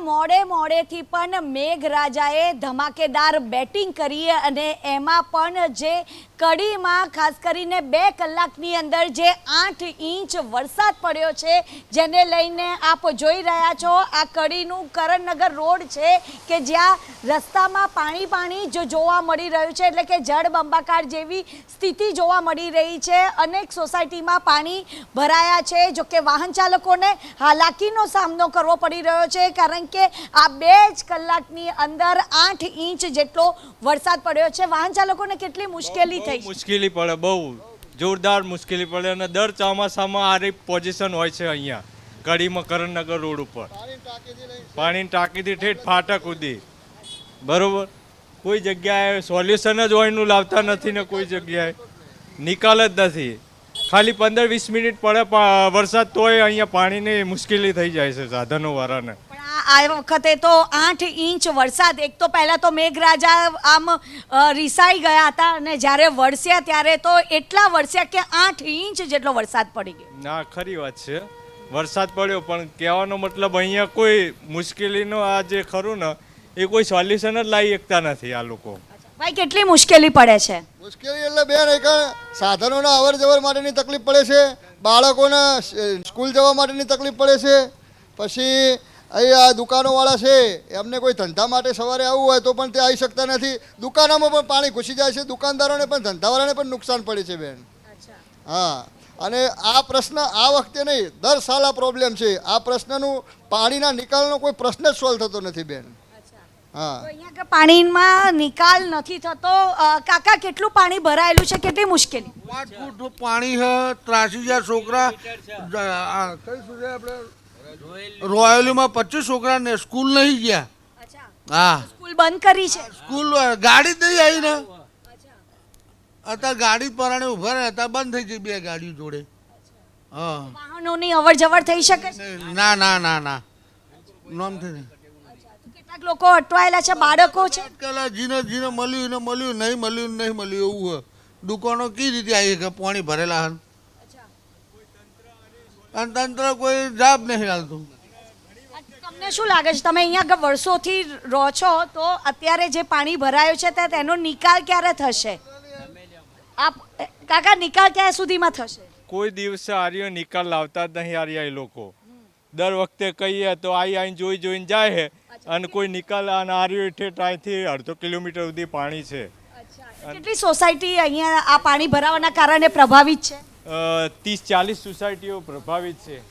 મોડેથી પણ મેઘરાજાએ ધમાકેદાર બેટિંગ કરી અને એમાં પણ જે કડીમાં ખાસ કરીને 2 કલાકની અંદર જે 8 ઇંચ વરસાદ પડ્યો છે, જેને લઈને આપ જોઈ રહ્યા છો આ કડીનું કરણનગર રોડ છે કે જ્યાં રસ્તામાં પાણી જ જોવા મળી રહ્યું છે, એટલે કે જળબંબાકાર જેવી સ્થિતિ જોવા મળી રહી છે। અનેક સોસાયટીમાં પાણી ભરાયા છે, જો કે વાહન ચાલકોને હાલાકીનો સામનો કરવો પડી રહ્યો છે, કારણ કે આ 2 જ કલાકની અંદર 8 ઇંચ જેટલો વરસાદ પડ્યો છે। વાહન ચાલકોને કેટલી મુશ્કેલી થઈ? મુશ્કેલી પડે, બહુ જોરદાર મુશ્કેલી પડે અને દર ચોમાસામાં આ રી પોઝિશન હોય છે। અહીંયા કડીમાં કરણનગર રોડ ઉપર પાણીની ટાંકીથી ઠેઠ ફાટક સુધી, બરોબર, કોઈ જગ્યાએ સોલ્યુશન જ હોય એનું લાવતા નથી ને કોઈ જગ્યાએ નિકાલ જ નથી। ખાલી 15-20 મિનિટ પડે વરસાદ તોય અહીંયા પાણીની મુશ્કેલી થઈ જાય છે સાધનો વાળાને। આ વખતે તો 8 ઇંચ વરસાદ, એક તો પહેલા તો મેઘરાજા આમ રીસાઈ ગયા હતા અને જ્યારે વરસ્યા ત્યારે તો એટલા વરસ્યા કે 8 ઇંચ જેટલો વરસાદ પડી ગયો। ના, ખરી વાત છે, વરસાદ પડ્યો, પણ કહેવાનો મતલબ અહીંયા કોઈ મુશ્કેલીનો આ જે ખરું ને એ કોઈ સોલ્યુશન જ લાવી શકતા નથી આ લોકો। ભાઈ, કેટલી મુશ્કેલી પડે છે? મુશ્કેલી એટલે બેન, એક સાધનોના અવર જવર માટેની તકલીફ પડે છે, બાળકોને સ્કૂલ જવા માટેની તકલીફ પડે છે, પછી અહીંયા દુકાનોવાળા છે એમને કોઈ ધંધા માટે સવારે આવવું હોય તો પણ તે આવી શકતા નથી, દુકાનોમાં પણ પાણી ઘૂસી જાય છે, દુકાનદારોને પણ ધંધાવાળાને પણ નુકસાન પડે છે બેન। હા, અને આ પ્રશ્ન આ વખતે નહીં, દર સાલ આ પ્રોબ્લેમ છે। આ પ્રશ્નનું પાણીના નિકાલનો કોઈ પ્રશ્ન જ સોલ્વ થતો નથી બેન। હા, અહીંયા પાણીમાં નિકાલ નથી થતો। કાકા, કેટલું પાણી ભરાયેલું છે, કેટલી મુશ્કેલી? 5 ફૂટ પાણી છે, ત્રાસી જાય છોકરા। કઈ સુધી આપણે રોયલીમાં 25 છોકરાને સ્કૂલ નહીં ગયા। હા, સ્કૂલ બંધ કરી છે? સ્કૂલ ગાડી જ નહીં આવી ને, અત્યારે ગાડી પરાણે ઉભા રહે, અત્યારે બંધ થઈ ગઈ 2 ગાડીઓ જોડે। હા, વાહનોની અવર જવર થઈ શકે? ના ના ના ના, નોમથી નહીં। કેટલાક લોકો અટવાયેલા છે, બાળકો છે? જીને જીને મળ્યું ને મળ્યું, નહીં મળ્યું નહીં મળ્યું, એવું હોય। દુકાનો કઈ રીતે આવી કે પાણી ભરેલા હન, અને તંત્ર કોઈ જવાબ નહીં હાલતું। તમને શું લાગે છે, તમે અહીંયા વર્ષોથી રહો છો, તો અત્યારે જે પાણી ભરાયું છે તેનો નિકાલ ક્યારે થશે? આપ કાકા, નિકાલ ક્યાં સુધીમાં થશે? કોઈ દિવસે આર્યો નિકાલ લાવતા જ નહીં આર્યા એ લોકો। દર વખતે કહીએ તો આવીને જોઈને જાય છે અને કોઈ નિકાલ આર્યો ઠેઠ અહીંથી 1/2 કિલોમીટર સુધી પાણી છે। કેટલી સોસાયટી અહીંયા આ પાણી ભરાવાના કારણે પ્રભાવિત છે? 30-40 સોસાયટીઓ પ્રભાવિત છે।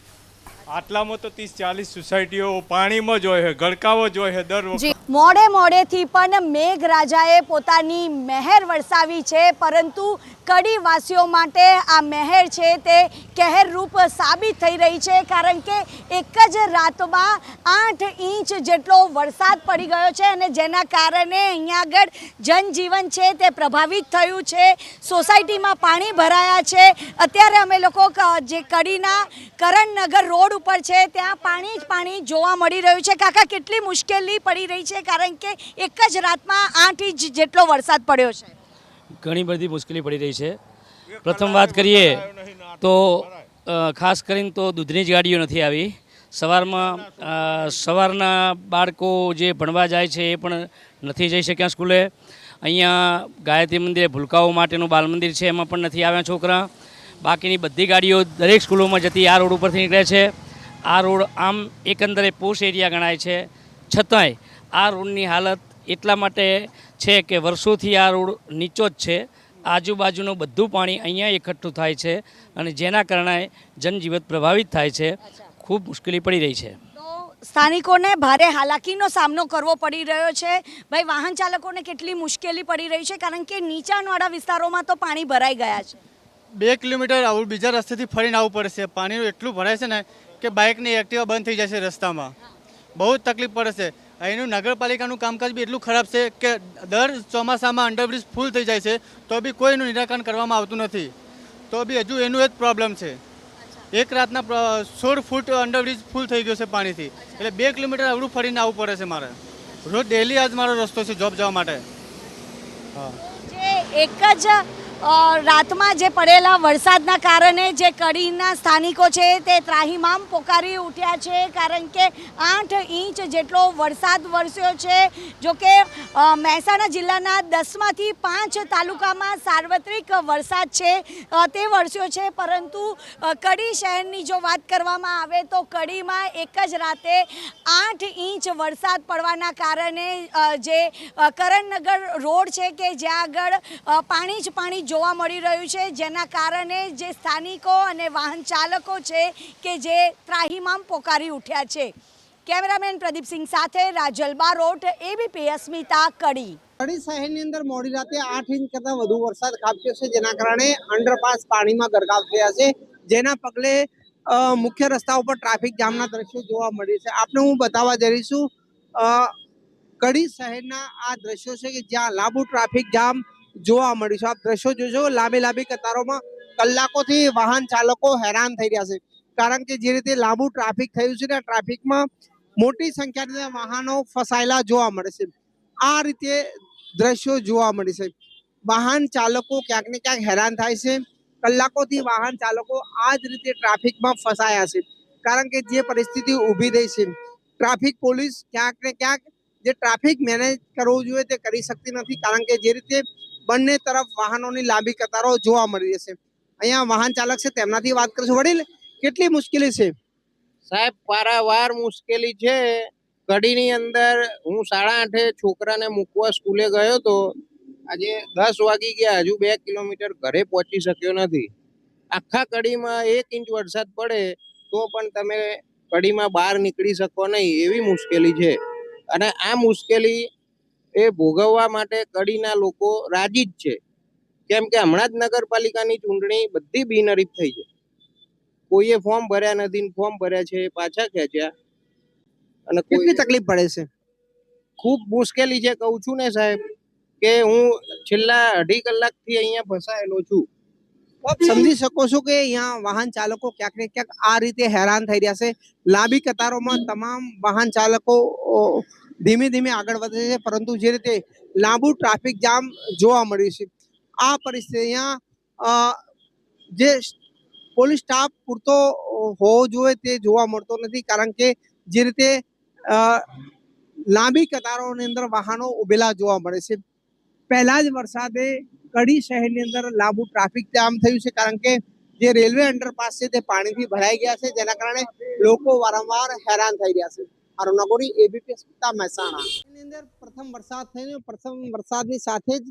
આટલામાં તો 30-40 સોસાયટીઓ પાણીમાં જ હોય છે, ગળકાવો જ હોય છે દર વખતે। મોડેથી પણ મેઘરાજાએ પોતાની મહેર વરસાવી છે, પરંતુ કડીવાસીઓ માટે આ મહેર છે તે કહેરરૂપ સાબિત થઈ રહી છે, કારણ કે એક જ રાતમાં 8 ઇંચ જેટલો વરસાદ પડી ગયો છે અને જેના કારણે અહીંયા આગળ જનજીવન છે તે પ્રભાવિત થયું છે। સોસાયટીમાં પાણી ભરાયા છે। અત્યારે અમે લોકો જે કડીના કરણનગર રોડ ઉપર છે ત્યાં પાણી જોવા મળી રહ્યું છે। કાકા, કેટલી મુશ્કેલી પડી રહી છે, કારણ કે એક જ રાતમાં 8 ઇંચ જેટલો વરસાદ પડ્યો છે? ઘણી બધી મુશ્કેલી પડી રહી છે। પ્રથમ વાત કરીએ તો ખાસ કરીને તો દૂધની જ ગાડીઓ નથી આવી। સવારના બાળકો જે ભણવા જાય છે એ પણ નથી જઈ શક્યા સ્કૂલે। અહીંયા ગાયત્રી મંદિરે ભૂલકાઓ માટેનું બાલ મંદિર છે, એમાં પણ નથી આવ્યા છોકરા। બાકીની બધી ગાડીઓ દરેક સ્કૂલોમાં જતી આ રોડ ઉપરથી નીકળે છે। આ રોડ આમ એકંદરે પોશ એરિયા ગણાય છે, છતાંય આ રોડની હાલત એટલા માટે છે કે વર્ષોથી આ રોડ નીચો જ છે, આજુબાજુનું બધું પાણી અહીંયા એકઠું થાય છે અને જેના કારણે જનજીવન પ્રભાવિત થાય છે। ખૂબ મુશ્કેલી પડી રહી છે। સ્થાનિકોને ભારે હાલાકીનો સામનો કરવો પડી રહ્યો છે। ભાઈ, વાહન ચાલકોને કેટલી મુશ્કેલી પડી રહી છે, કારણ કે નીચાણવાળા વિસ્તારોમાં તો પાણી ભરાઈ ગયા છે? 2 કિલોમીટર આવું બીજા રસ્તેથી ફરીને આવવું પડે છે। પાણીનું એટલું ભરાય છે ને કે બાઇકની એક્ટિવા બંધ થઈ જાય છે રસ્તામાં, બહુ જ તકલીફ પડે છે। અહીંનું નગરપાલિકાનું કામકાજ બી એટલું ખરાબ છે કે દર ચોમાસામાં અંડરબ્રિજ ફૂલ થઈ જાય છે તો બી કોઈનું નિરાકરણ કરવામાં આવતું નથી, તો બી હજુ એનું જ પ્રોબ્લેમ છે। એક રાતના 16 ફૂટ અંડરબ્રિજ ફૂલ થઈ ગયો છે પાણીથી, એટલે 2 કિલોમીટર અવરું ફરીને આવવું પડે છે મારે રોજ। ડેલી આજ મારો રસ્તો છે જોબ જવા માટે। જે એક જ રાતમાં જે પડેલા વરસાદના કારણે જે કડીના સ્થાનિકો છે તે ત્રાહિમામ પોકારી ઉઠ્યા છે, કારણ કે 8 ઇંચ જેટલો વરસાદ વરસ્યો છે. જો કે મહેસાણા જિલ્લાના 10માંથી 5 તાલુકામાં સાર્વત્રિક વરસાદ છે તે વરસ્યો છે, પરંતુ કડી શહેરની જો વાત કરવામાં આવે તો કડીમાં એક જ રાતે 8 ઇંચ વરસાદ પડવાના કારણે જે કરણનગર રોડ છે કે જ્યાં આગળ પાણી જ પાણી જોવા મળી રહ્યું છે, જેના કારણે જે સ્થાનિકો અને વાહન ચાલકો છે કે જે ત્રાહિમામ પોકારી ઉઠ્યા છે. કેમેરામેન પ્રદીપસિંહ સાથે રાજલ બારોટ, ABP અસ્મિતા, કડી. કડી શહેરની અંદર મોડી રાતે 8 ઇંચ કરતાં વધુ વરસાદ ખાબક્યો છે, જેના કારણે અંડરપાસ પાણીમાં ગરકાવ થયા છે, જેના પગલે મુખ્ય રસ્તા ઉપર ટ્રાફિક જામના દ્રશ્યો જોવા મળ્યા છે. આપણે હું બતાવવા જઈ રહી છું કડી શહેરના આ દ્રશ્યો છે કે જ્યાં લાંબુ ટ્રાફિક જામ જોવા મળ્યું છે. આપ દ્રશ્યો જોશો, લાંબી કતારોમાં કલાકોથી વાહન ચાલકો હેરાન થઈ રહ્યા છે, કારણ કે જે રીતે લાંબુ ટ્રાફિક થયું છે ને ટ્રાફિકમાં મોટી સંખ્યામાં વાહનો ફસાયેલા જોવા મળે છે. આ રીતે દ્રશ્યો જોવા મળે છે. વાહન ચાલકો ક્યાંક ને ક્યાંક હેરાન થાય છે. કલાકોથી વાહન ચાલકો આ જ રીતે ટ્રાફિકમાં ફસાયા છે, કારણ કે જે પરિસ્થિતિ ઊભી થઈ છે, ટ્રાફિક પોલીસ ક્યાંક ને ક્યાંક જે ટ્રાફિક મેનેજ કરવું જોઈએ તે કરી શકતી નથી, કારણ કે જે રીતે બંને તરફ વાહનોની લાંબી કતારો જોવા મળી રહી છે. અહીંયા વાહન ચાલક છે, તેમનાથી વાત કરીશું. વડીલ, કેટલી મુશ્કેલી છે? સાહેબ, પારાવાર મુશ્કેલી છે. કડીની અંદર હું 8:30 છોકરાને મૂકવા સ્કૂલે ગયો તો આજે 10 વાગી ગયા, હજુ 2 કિલોમીટર ઘરે પહોંચી શક્યો નથી. આખા કડીમાં 1 ઇંચ વરસાદ પડે તો પણ તમે કડીમાં બહાર નીકળી શકો નહીં, એવી મુશ્કેલી છે. અને આ મુશ્કેલી એ ભોગવવા માટે કડીના લોકો રાજી જ છે, કેમ કે હમણાં જ નગરપાલિકાની ચૂંટણી બધી બિનહરીફ થઈ છે. કોઈએ ફોર્મ ભર્યા નથી, ફોર્મ ભર્યા છે પાછા ખેંચ્યા. અને કેટલી તકલીફ પડે છે? ખૂબ મુશ્કેલી છે, કહું છું ને સાહેબ, કે હું છેલ્લા 2.5 કલાકથી અહીંયા ફસાયેલો છું. આપ સમજી શકો છો કે અહીંયા વાહન ચાલકો ક્યાંક ને ક્યાંક આ રીતે હેરાન થઈ રહ્યા છે. લાંબી કતારોમાં તમામ વાહન ચાલકો ધીમે ધીમે આગળ વધે છે, પરંતુ જે રીતે લાંબુ ટ્રાફિક જામ જોવા મળ્યું છે, આ પરિસ્થિતિ અહીંયા જે પોલીસ સ્ટાફ પૂરતો હોવો જોઈએ તે જોવા મળતો નથી, કારણ કે જે રીતે લાંબી કતારોની અંદર વાહનો ઉભેલા જોવા મળે છે. પહેલા જ વરસાદે કડી શહેરની અંદર લાંબુ ટ્રાફિક જામ થયું છે, કારણ કે જે રેલવે અંડરપાસ છે તે પાણીથી ભરાઈ ગયા છે, જેના કારણે લોકો વારંવાર હેરાન થઈ રહ્યા છે. અરુણ નગોરી, ABP અસ્મિતા, મહેસાણા. એની અંદર પ્રથમ વરસાદ થયો, પ્રથમ વરસાદની સાથે જ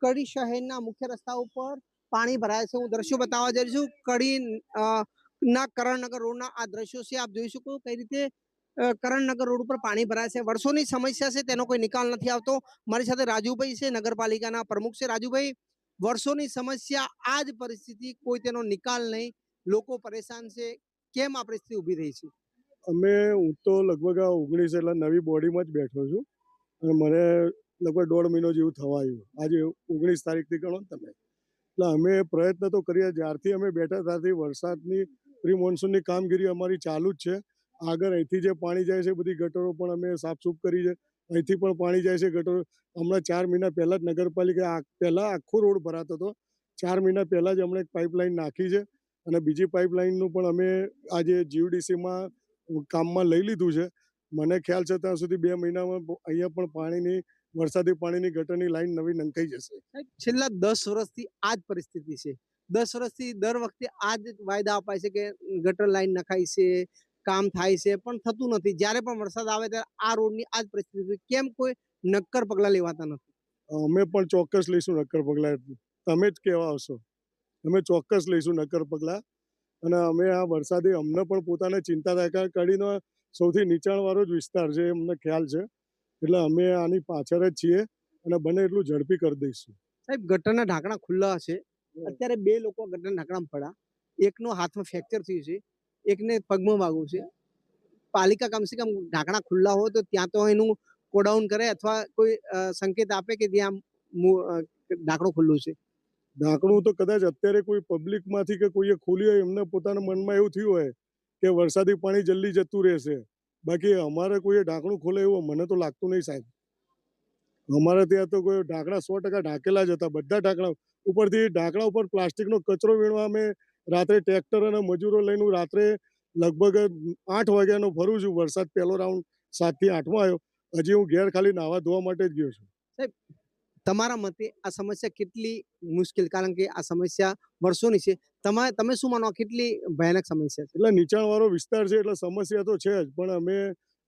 કડી શહેરના મુખ્ય રસ્તા ઉપર પાણી ભરાય છે. હું દ્રશ્યો બતાવવા જઈ છું. કડી ના કરણનગર રોડના આ દ્રશ્યો છે. આપ જોઈ શકો કઈ રીતે કરણનગર રોડ ઉપર પાણી ભરાય છે. વર્ષોની સમસ્યા છે, તેનો કોઈ નિકાલ નથી આવતો. મારી સાથે રાજુભાઈ છે, નગરપાલિકાના પ્રમુખ છે. રાજુભાઈ, વર્ષોની સમસ્યા, આ જ પરિસ્થિતિ, કોઈ તેનો નિકાલ નહીં, લોકો પરેશાન છે, કેમ આ પરિસ્થિતિ ઊભી થઈ છે? હું તો લગભગ આ 19 એટલે નવી બોડીમાં જ બેઠો છું, અને મને લગભગ 1.5 મહિનો જેવું થવા આવ્યું. આજે 19 તારીખથી ગણો ને તમે. એટલે અમે પ્રયત્ન તો કરીએ, જ્યારથી અમે બેઠા ત્યારથી વરસાદની પ્રી મોન્સૂનની કામગીરી અમારી ચાલુ જ છે. આગળ અહીંથી જે પાણી જાય છે બધી ગટરો પણ અમે સાફસૂફ કરી છે. અહીંથી પણ પાણી જાય છે ગટરો. હમણાં 4 મહિના પહેલાં જ નગરપાલિકા પહેલાં આખો રોડ ભરાતો હતો. 4 મહિના પહેલાં જ હમણાં એક પાઇપલાઇન નાખી છે, અને બીજી પાઇપલાઇનનું પણ અમે આજે GUDCમાં કામમાં લઈ લીધું છે. મને ખ્યાલ છે ત્યાં સુધી 2 મહિનામાં અહીંયા પણ વરસાદી પાણીની ગટરની લાઈન નવી નંખાઈ જશે. છેલ્લા 10 વર્ષથી આ જ પરિસ્થિતિ છે. 10 વર્ષથી દર વખતે આ જ વાયદા અપાય છે કે ગટર લાઈન નખાય છે, કામ થાય છે, પણ થતું નથી. જ્યારે પણ વરસાદ આવે ત્યારે આ રોડની આ જ પરિસ્થિતિ. કેમ કોઈ નક્કર પગલાં લેવાતા નથી? અમે પણ ચોક્કસ લઈશું નક્કર પગલાં. તમે જ કહેવા આવશો, અમે ચોક્કસ લઈશું નક્કર પગલાં. અને અમે આ વરસાદી અમને પણ પોતાને ચિંતા થાય, કારણ કે કડીનો સૌથી નીચાણવાળો જ વિસ્તાર છે, અમને ખ્યાલ છે. એટલે અમે આની પાછળ જ છીએ, અને બને એટલું ઝડપી કરી દઈશું. સાહેબ, ગટરના ઢાંકણા ખુલ્લા છે. અત્યારે 2 લોકો ગટરના ઢાંકણામાં પડ્યા. એકનો હાથમાં ફ્રેક્ચર થયું છે, એકને પગમાં વાગ્યું છે. પાલિકા કમસે કમ ઢાંકણા ખુલ્લા હોય તો ત્યાં તો એનું કોડાઉન કરે, અથવા કોઈ સંકેત આપે કે ત્યાં ઢાંકણું ખુલ્લું છે. ઢાંકણું તો કદાચ અત્યારે કોઈ પબ્લિકમાંથી કે કોઈએ ખોલ્યું હોય, એમને પોતાના મનમાં એવું થયું હોય કે વરસાદી પાણી જલ્દી જતું રહેશે. બાકી અમારે કોઈએ ઢાંકણું ખોલે એવું મને તો લાગતું નહીં સાહેબ. અમારે ત્યાં તો કોઈ ઢાંકણા 100% ઢાંકેલા જ હતા, બધા ઢાંકણા. ઉપરથી ઢાંકણા ઉપર પ્લાસ્ટિકનો કચરો વીણવા અમે રાત્રે ટ્રેક્ટર અને મજૂરો લઈને રાત્રે લગભગ 8 વાગ્યાનો ફરું છું. વરસાદ પહેલો રાઉન્ડ 7 થી 8માં આવ્યો. હજી હું ઘેર ખાલી નાહવા ધોવા માટે જ ગયો છું. તમારા મતે આ સમસ્યા કેટલી મુશ્કેલ, કારણ કે આ સમસ્યા વર્ષોની છે, તમે શું માનો આ કેટલી ભયાનક સમસ્યા છે? એટલે નીચાણવાળો વિસ્તાર છે એટલે સમસ્યા તો છે જ, પણ અમે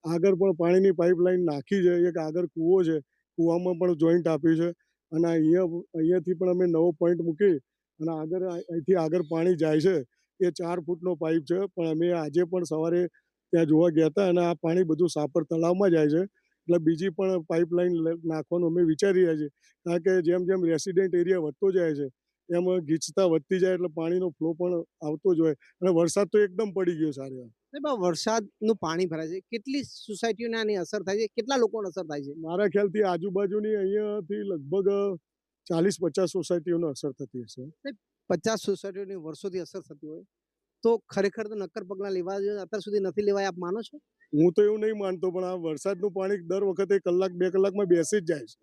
આગળ પણ પાણીની પાઇપલાઇન નાખી છે. એક આગળ કૂવો છે, કૂવામાં પણ જોઈન્ટ આપ્યું છે અને અહીંયાથી પણ અમે નવો પોઈન્ટ મૂકી અને અહીંથી આગળ પાણી જાય છે. એ 4 ફૂટનો પાઇપ છે, પણ અમે આજે પણ સવારે ત્યાં જોવા ગયા હતા અને આ પાણી બધું સાપર તળાવમાં જાય છે. એટલે બીજી પણ પાઇપલાઇન નાખવાનું અમે વિચારી રહ્યા છીએ, કારણ કે જેમ જેમ રેસિડેન્ટ એરિયા વધતો જાય છે એમ ગીચતા વધતી જાય એટલે પાણીનો ફ્લો પણ આવતો જ હોય. અને વરસાદ તો એકદમ પડી ગયો સારો. વરસાદનું પાણી ભરાય છે, કેટલી સોસાયટીઓને આની અસર થાય છે, કેટલા લોકોને અસર થાય છે? મારા ખ્યાલથી આજુબાજુની અહીંયાથી લગભગ 40-50 સોસાયટીઓને અસર થતી હશે. 50 સોસાયટીઓની વર્ષોથી અસર થતી હોય તો ખરેખર તો નક્કર પગલાં લેવા જોઈએ, અત્યાર સુધી નથી લેવાય, આપ માનો છો? હું તો એવું નહીં માનતો, પણ આ વરસાદનું પાણી દર વખતે 1-2 કલાકમાં બેસી જ જાય છે.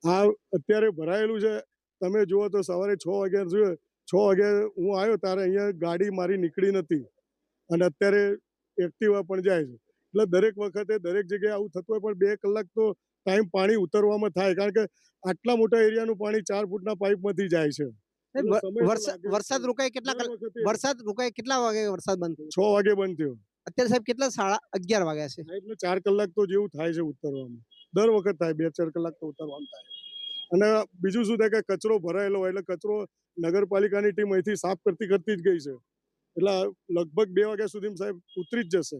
આ અત્યારે ભરાયેલું છે. તમે જુઓ તો સવારે 6 વાગ્યા જોઈએ, 6 વાગે હું આવ્યો ત્યારે અહીંયા ગાડી મારી નીકળી નથી અને અત્યારે એક્ટિવા પણ જાય છે. એટલે દરેક વખતે દરેક જગ્યાએ આવું થતું હોય, પણ 2 કલાક તો ટાઈમ પાણી ઉતરવામાં થાય, કારણ કે આટલા મોટા એરિયાનું પાણી 4 ફૂટના પાઇપમાંથી જાય છે. વરસાદ રોકાય કેટલા વાગે વરસાદ બંધ થયો? 6 વાગે બંધ થયો. અત્યારે સાહેબ કેટલા 11:30 વાગ્યા છે. એટલે 4 કલાક તો જેવું થાય છે ઉતરવામાં. દર વખત થાય, 2-4 કલાક તો ઉતરવાનું થાય. અને બીજું શું થાય કે કચરો ભરાયેલો હોય એટલે કચરો નગરપાલિકાની ટીમ અહીંથી સાફ કરતી જ ગઈ છે. એટલે લગભગ 2 વાગ્યા સુધીમાં સાહેબ ઉતરી જ જશે.